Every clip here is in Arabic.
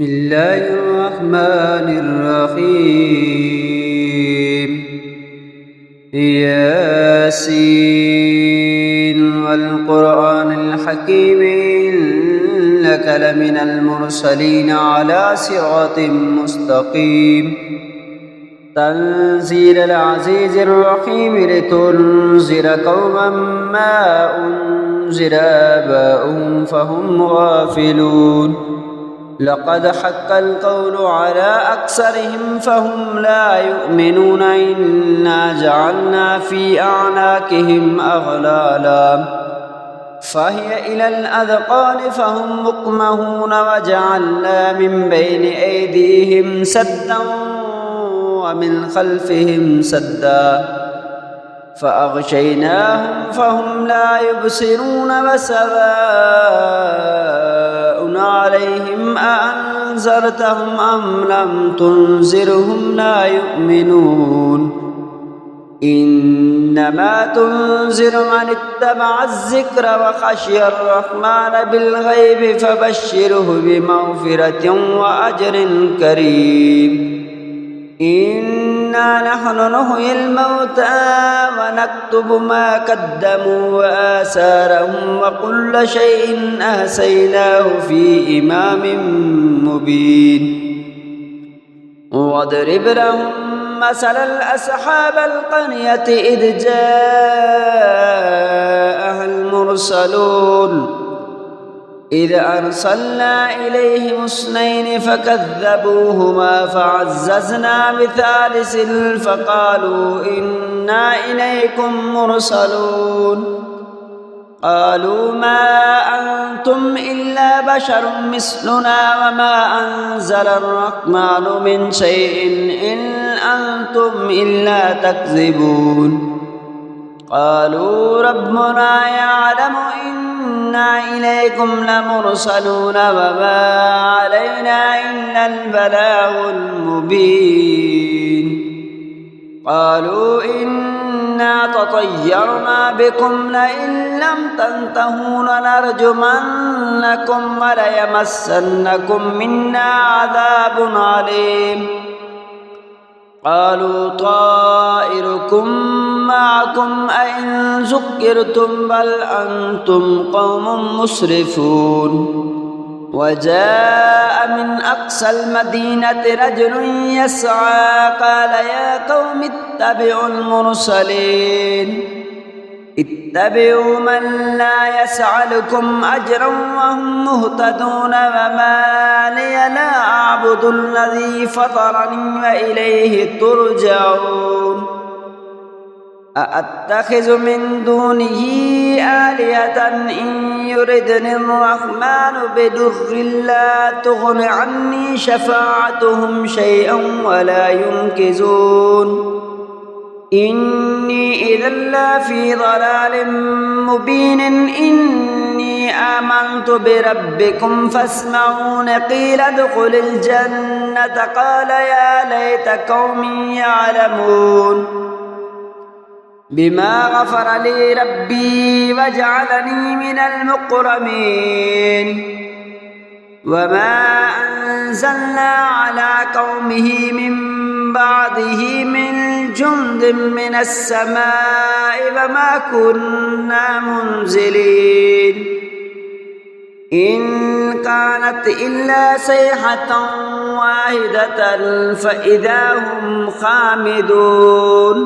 بسم الله الرحمن الرحيم. ياسين والقرآن الحكيم إنك لمن المرسلين على صراط مستقيم. تنزيل العزيز الرحيم لتنذر قوما ما أنذر آباؤهم فهم غافلون. لقد حق القول على أكثرهم فهم لا يؤمنون. إنا جعلنا في أعناقهم أغلالا فهي إلى الأذقان فهم مقمحون. وجعلنا من بين أيديهم سدا ومن خلفهم سدا فأغشيناهم فهم لا يبصرون. وسواء عليهم أأنذرتهم أم لم تنذرهم لا يؤمنون. إنما تنذر من اتبع الذكر وخشي الرحمن بالغيب فبشره بمغفرة وأجر كريم. إنا نحن نحيي الموتى ونكتب ما قدموا وآثارهم وكل شيء أحصيناه في إمام مبين. واضرب لهم مثلا أصحاب القرية إذ جاءها المرسلون إذ أرسلنا إليهم اثنين فكذبوهما فعززنا بثالث فقالوا إنا إليكم مرسلون. قالوا ما أنتم إلا بشر مثلنا وما أنزل الرحمن من شيء إن أنتم إلا تكذبون. قالوا ربنا يعلم إنا إليكم لمرسلون وما علينا إلا البلاغ المبين. قالوا إنا تطيرنا بكم لئن لم تنتهوا لنرجمنكم وليمسنكم منا عذاب عليم. قالوا طائركم معكم أئن ذكرتم بل أنتم قوم مسرفون. وجاء من أقصى المدينة رجل يسعى قال يا قوم اتبعوا المرسلين اتبعوا من لا يسألكم أجرا وهم مهتدون. وما لي لا أعبد الذي فطرني وإليه ترجعون. أأتخذ من دونه آلهة إن يردني الرحمن بضر لا تغن عني شفاعتهم شيئا ولا ينقذون. إني إذا لفي ضلال مبين. إني آمنت بربكم فاسمعون. قيل ادخل الجنة قال يا ليت قومي يعلمون بما غفر لي ربي وجعلني من المكرمين. وما أنزلنا على قومه من بعده من جند من السماء وما كنا منزلين. إن كانت إلا صيحة واحدة فإذا هم خامدون.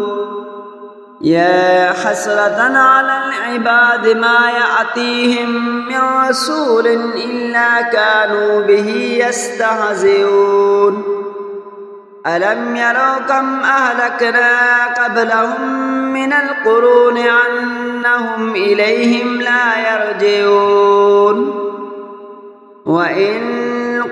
يا حسرة على العباد ما يأتيهم من رسول إلا كانوا به يستهزئون. ألم يروا كم أهلكنا قبلهم من القرون أنهم إليهم لا يرجعون. وإن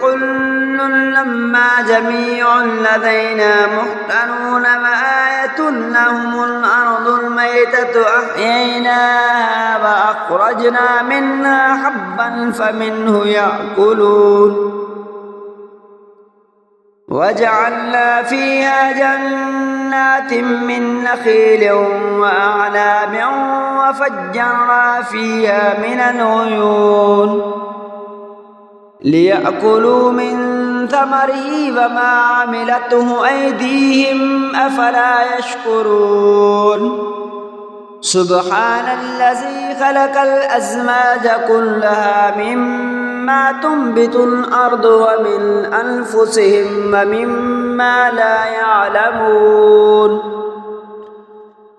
كل لما جميع لدينا محضرون. وآية لهم الأرض الميتة أحييناها وأخرجنا منها حبا فمنه يأكلون. وجعلنا فيها جنات من نخيل وأعناب وفجرنا فيها من العيون ليأكلوا من ثمره وما عملته أيديهم أفلا يشكرون سبحان الذي خلق الأزواج كلها مما تنبت الأرض ومن أنفسهم ومما لا يعلمون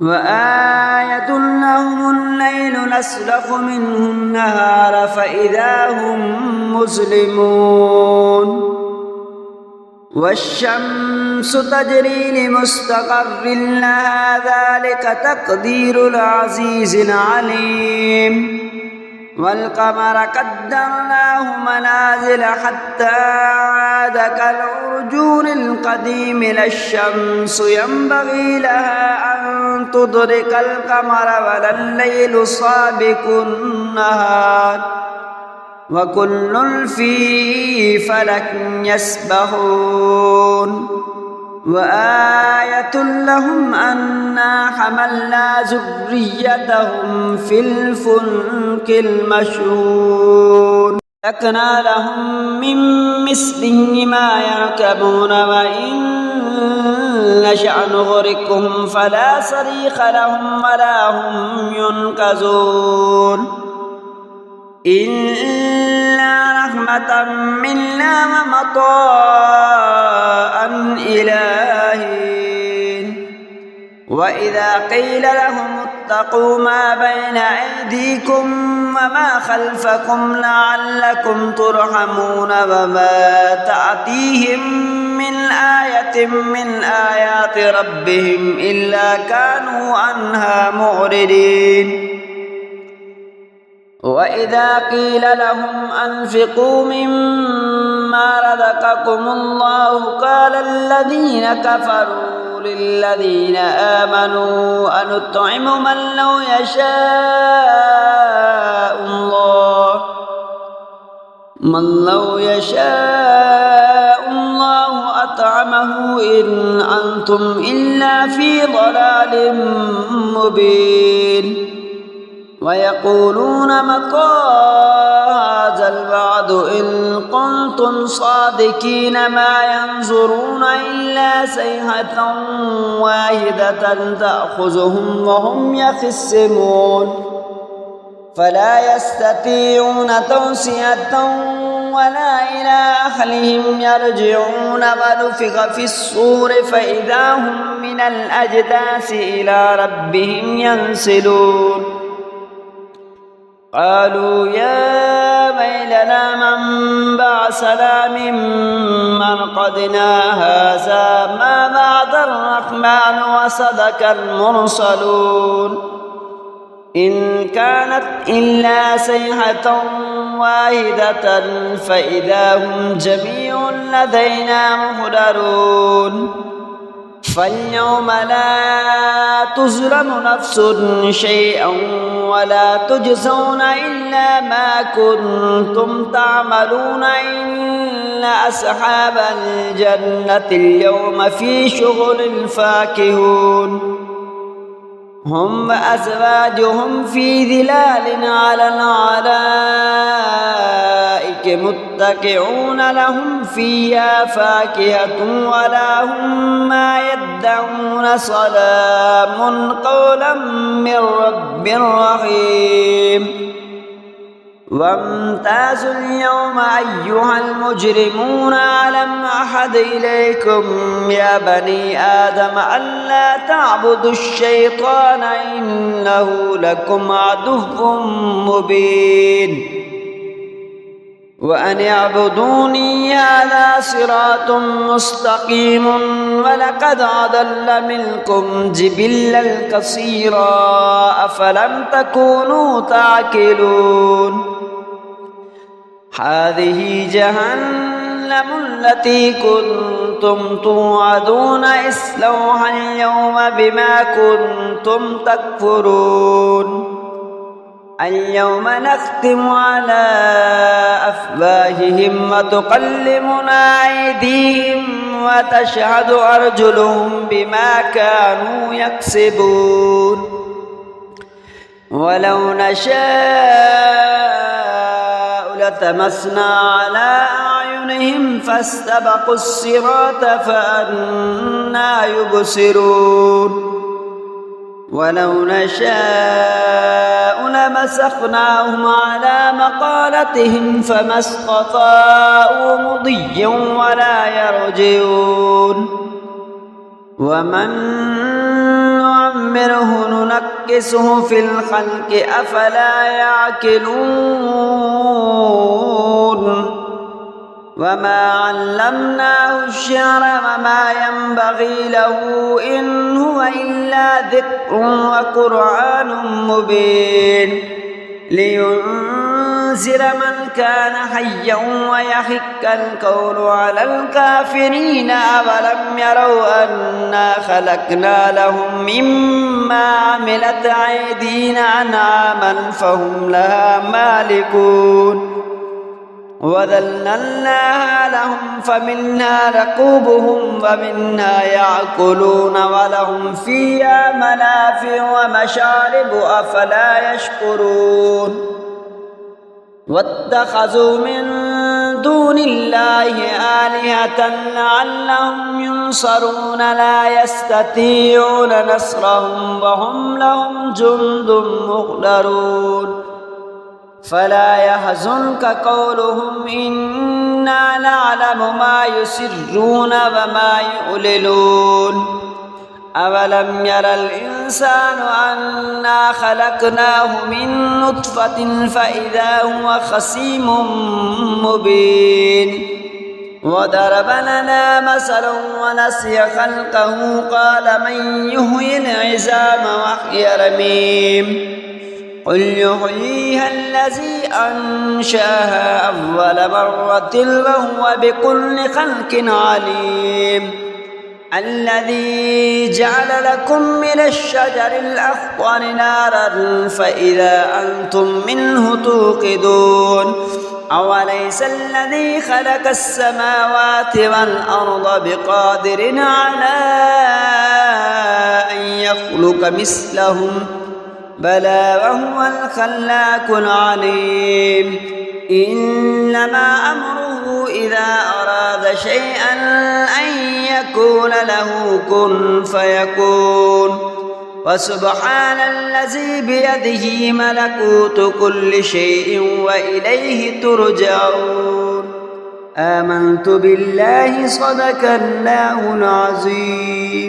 وآية لهم الليل نسلخ منه النهار فإذا هم مظلمون والشمس تجري لمستقر لها ذلك تقدير العزيز العليم والقمر قدرناه منازل حتى عاد كالعرجون القديم لا الشمس ينبغي لها أن تدرك القمر ولا الليل سابق النهار وكل في فلك يسبحون وآية لهم أنا حملنا ذريتهم في الفلك المشحون تركنا لهم من مثله ما يركبون وإن نشأ نغرقهم فلا صريخ لهم ولا هم ينقذون إلا رحمة منا ومطاء إلى حين وإذا قيل لهم اتقوا ما بين أيديكم وما خلفكم لعلكم ترحمون وما تأتيهم من آية من آيات ربهم إلا كانوا عنها معرضين وإذا قيل لهم أنفقوا مما رزقكم الله قال الذين كفروا للذين آمنوا أنطعم من لو يشاء الله أطعمه إن أنتم إلا في ضلال مبين ويقولون متى هذا الوعد إن كنتم صادقين ما ينظرون إلا صيحة واحدة تأخذهم وهم يخصمون فلا يستطيعون توصية ولا إلى أهلهم يرجعون ونفخ في الصور فإذا هم من الأجداث إلى ربهم ينسلون قالوا يا ويلنا من بعثنا من مرقدنا هذا ما وعد الرحمن وصدق المرسلون إن كانت إلا صيحة واحدة فإذا هم جميع لدينا محضرون فاليوم لا تظلم نفس شيئا ولا تجزون إلا ما كنتم تعملون إن أصحاب الجنة اليوم في شغل فاكهون هم وأزواجهم في ظلال على الأرائك متكئون لهم فيها فاكهة ولا هم ما يدعون سلام قولا من رب رحيم وامتازوا اليوم أيها المجرمون ألم أعهد إليكم يا بني آدم ألا تعبدوا الشيطان إنه لكم عدو مبين وأن اعبدوني هذا صراط مستقيم ولقد أضل منكم جبلا كثيرا أفلم تكونوا تعقلون هذه جهنم التي كنتم توعدون اصلوها اليوم بما كنتم تكفرون اليوم نختم على أفواههم وتكلمنا أيديهم وتشهد أرجلهم بما كانوا يكسبون ولو نشاء التمسنا على أعينهم فاستبقوا الصراط فأنى يبصرون ولو نشاء لمسخناهم على مقالتهم فما استطاعوا مضيا ولا يرجعون ومن نعمره ننكسه في الخلق أفلا يعقلون وما علمناه الشعر وما ينبغي له إن هو إلا ذكر وقرآن مبين لينذر من كان حيا ويحق القول على الكافرين أولم يروا أنا خلقنا لهم مما عملت أيدينا أنعاما فهم لها مالكون وذللناها لهم فمنها ركوبهم ومنها يأكلون ولهم فيها منافع ومشارب أفلا يشكرون واتخذوا من دون الله آلهة لعلهم ينصرون لا يستطيعون نصرهم وهم لهم جند مغلرون فلا يحزنك قولهم إنا نعلم ما يسرون وما يعلنون أولم ير الإنسان أنا خلقناه من نطفة فإذا هو خصيم مبين وضرب لنا مثلا ونسي خلقه قال من يحيي العظام وهي رميم قل يحييها الذي أنشأها أول مرة وهو بكل خلق عليم الذي جعل لكم من الشجر الأخضر نارا فإذا أنتم منه توقدون أوليس الذي خلق السماوات والأرض بقادر على أن يخلق مثلهم بلى وهو الخلاق العليم إنما أمره إذا أراد شيئا أن يكون له كن فيكون وسبحان الذي بيده ملكوت كل شيء وإليه ترجعون آمنت بالله صدق الله العظيم.